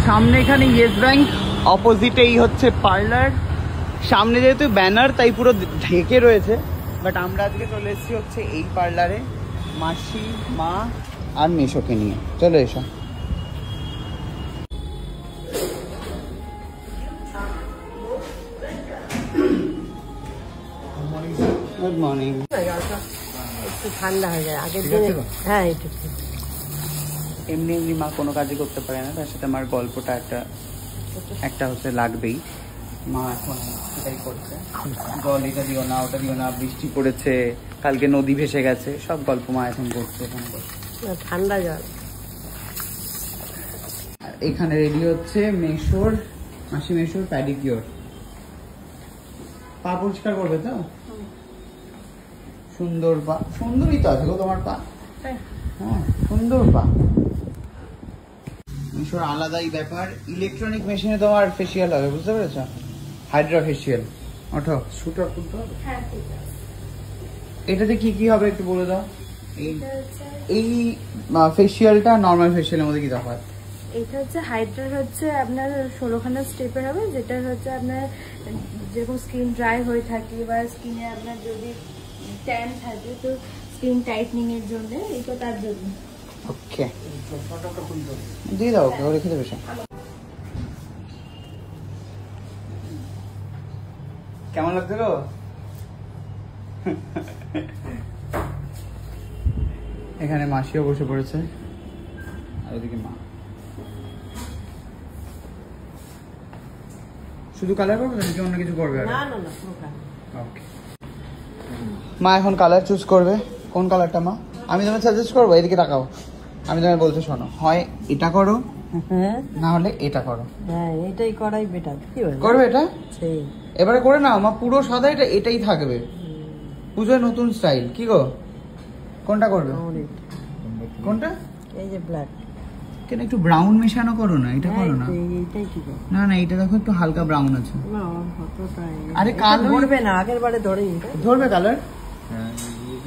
সামনে এখানে yes bank, অপোজিটেই হচ্ছে পার্লার। সামনে যেহেতু ব্যানার তাই পুরো ঢেকে রয়েছে, বাট আমরা আজকে চলে এসেছি হচ্ছে এই পার্লারে মাসি, মা আর মেশোকে নিয়ে। চলো এসো। Good morning. একটু ঠান্ডা হয়ে যায় আগের দিনে। হ্যাঁ একটু এমনি এমনি মা কোনো কাজই করতে পারে না, তার সাথে আমার গল্পটা একটা হচ্ছে লাগবেই। মা এখন সেটাই করছে, জল এটা দিও না, ওটা দিও না, বৃষ্টি পড়েছে, কালকে নদী ভেসে গেছে, সব গল্প মা এখন করছে এখানে। ঠান্ডা জল। আর এখানে রেডি হচ্ছে মেশোর, মাসি মেশোর প্যাডিকিওর। পা পরিষ্কার করবে তো? সুন্দর পা, সুন্দরই তো আছে গো তোমার পা। হ্যাঁ সুন্দর পা। মেশোর আলাদাই ব্যাপার। ইলেকট্রনিক মেশিনে তোমার ফেসিয়াল হবে, বুঝতে পেরেছো? Hydra facial. ওঠো। শুটার খুলতে হবে। হ্যাঁ ঠিক আছে। এটাতে কি কি হবে একটু বলে দাও। এই ফেসিয়ালটা নরমাল ফেসিয়ালের মধ্যে কি তফাৎ? এটা হচ্ছে হাইড্রার হচ্ছে আপনার 16খানা স্টেপের হবে, যেটা হচ্ছে আপনার যেরকম স্কিন ড্রাই হয়ে থাকে বা স্কিনে আপনার যদি ট্যান থাকে তো স্কিন টাইটনিং এর জন্য, এটা তার জন্য। ওকে দিয়ে দাও, ওকে রেখে দেবে। কেমন লাগছে গো? এখানে মাসিও বসে পড়েছে আর ওদিকে মা। শুধু কালার করবে নাকি অন্য কিছু করবে? না না না, ওকে। মা এখন কালার চুজ করবে। কোন কালারটা মা? আমি তোমায় সাজেস্ট করবো, এদিকে তাকাও। আমি তোমায় বলতে শোনো, হয় এটা করো না হলে এটা করো। হ্যাঁ এটাই করাই বেটার। কি করবে এটা? সেই এবারে করে নাও মা, পুরো সাদা এটাই থাকবে। পুজোয় নতুন স্টাইল। কি গো কোনটা করবে? কোনটা? এই যে ব্ল্যাক। কেন একটু ব্রাউন মেশানো করো না, এটা করো না। এইটাই ঠিক আছে। না না এটা দেখো একটু হালকা ব্রাউন আছে। না হতটাই। আরে কাল ধরবে না, আগের বারে ধরেই ধরবে কালার।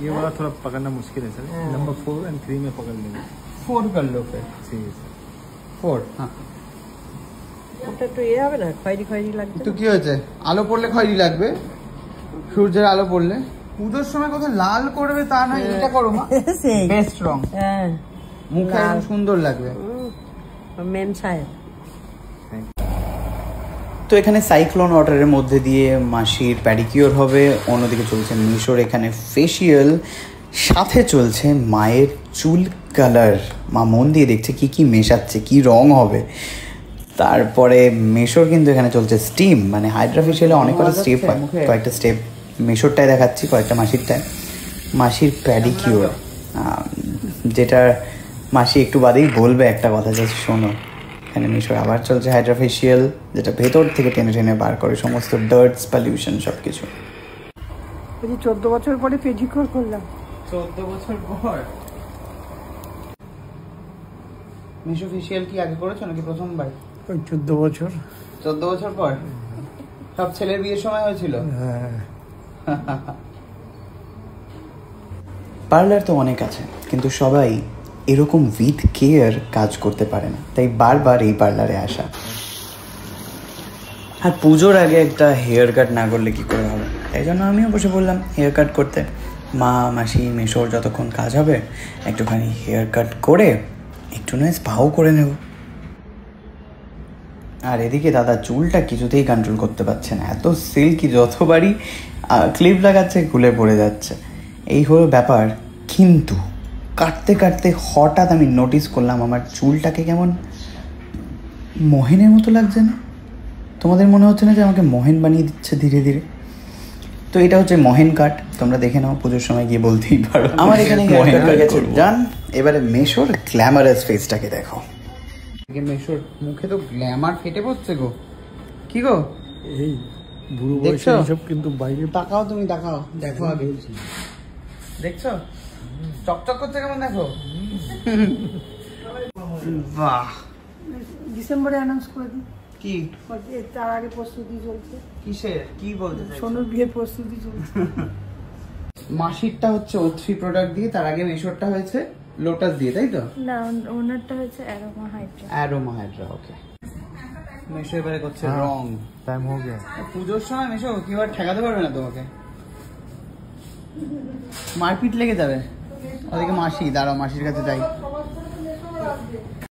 ये वाला थोड़ा पकड़ना मुश्किल है सर। नंबर 4 और 3 में पकड़ लेंगे। 4 कर लो फिर। ठीक है 4। हाँ ওটা একটু ইয়ে হবে না, খয়েরি খয়েরি লাগবে। তো কি হয়েছে, আলো পড়লে খয়েরি লাগবে, সূর্যের আলো পড়লে। পুজোর সময় কোথায় লাল করবে তা না, এটা করো মা, সেই বেস্ট রং। হ্যাঁ মুখে সুন্দর লাগবে। মেম সাহেব। তো এখানে সাইক্লোন ওয়াটারের মধ্যে দিয়ে মাসির প্যাডিকিওর হবে, অন্যদিকে চলছে মিশোর এখানে ফেসিয়াল, সাথে চলছে মায়ের চুল কালার। মা মন দিয়ে দেখছে কি কি মেশাচ্ছে, কি রং হবে। তারপরে মেশোর কিন্তু এখানে চলছে স্টিম, মানে হাইড্রা ফেসিয়ালে অনেক কটা স্টেপ হয়, কয়েকটা স্টেপ মেশোরটায় দেখাচ্ছি, কয়েকটা মাসিরটায়। মাসির প্যাডিকিওর, যেটা মাসি একটু বাদেই বলবে একটা কথা, জাস্ট শোনো। এখানে মিশর আবার চলছে হাইড্রা ফেসিয়াল, যেটা ভেতর থেকে টেনে টেনে বার করে সমস্ত ডার্টস, পলিউশন সবকিছু। 14 বছর পরে পেডিকিওর করলাম। 14 বছর পর মিশো ফেসিয়াল কি আগে করেছো নাকি প্রথমবার? 14 বছর। 14 বছর পর সব ছেলের বিয়ের সময় হয়েছিল। হ্যাঁ পার্লার তো অনেক আছে, কিন্তু সবাই এরকম উইথ কেয়ার কাজ করতে পারে না, তাই বারবার এই পার্লারে আসা। আর পুজোর আগে একটা হেয়ার কাট না করলে কি করে হবে, তাই জন্য আমিও বসে বললাম হেয়ার কাট করতে। মা, মাসি, মেশোর যতক্ষণ কাজ হবে একটুখানি হেয়ার কাট করে একটু নয় স্পাও করে নেব। আর এদিকে দাদা চুলটা কিছুতেই কন্ট্রোল করতে পারছে না, এত সিল্কি, যতবারই ক্লিপ লাগাচ্ছে খুলে পড়ে যাচ্ছে, এই হলো ব্যাপার। কিন্তু কাটতে কাটতে হঠাৎ আমি নোটিস করলাম আমার চুলটাকে কেমন মোহেনের মতো লাগছে না? তোমাদের মনে হচ্ছে না যে আমাকে মোহেন বানিয়ে দিচ্ছে ধীরে ধীরে? তো এটা হচ্ছে মোহেন কাট, তোমরা দেখে নাও, পুজোর সময় গিয়ে বলতেই পারো। আমার এখানে মোহেন কাট হয়ে গেছে ডান। এবারে মেশোর গ্ল্যামারাস ফেসটাকে দেখো। মেশোর মুখে তো গ্ল্যামার ফেটে পড়ছে গো। কি গো এই বুড়ো বয়সে সব কিন্তু বাইরে তাকাও, তুমি তাকাও, দেখো আগে। দেখছো চকচক করছে কেমন, দেখো। বাহ, ডিসেম্বরে অ্যানাউন্স করে দিই। কি তার আগে প্রস্তুতি চলছে। কিসের, কি বলতে চাইছো? সোনুর বিয়ের প্রস্তুতি চলছে। মাসিরটা হচ্ছে O3 প্রোডাক্ট দিয়ে, তার আগে মেশোরটা হয়েছে লোটাস দিয়ে, তাই তো? না, ওনারটা হচ্ছে অ্যারোমা হাইড্রা। অ্যারোমা হাইড্রা, ওকে। মেশো এবারে করছে হ্যাঁ। রং। टाइम हो गया পুজোর সময় মেশো কি এবার ঠেকাতে পারবে না তোমাকে, মারপিট লেগে যাবে। ওদিকে মাসি, দাঁড়াও মাসির কাছে যাই।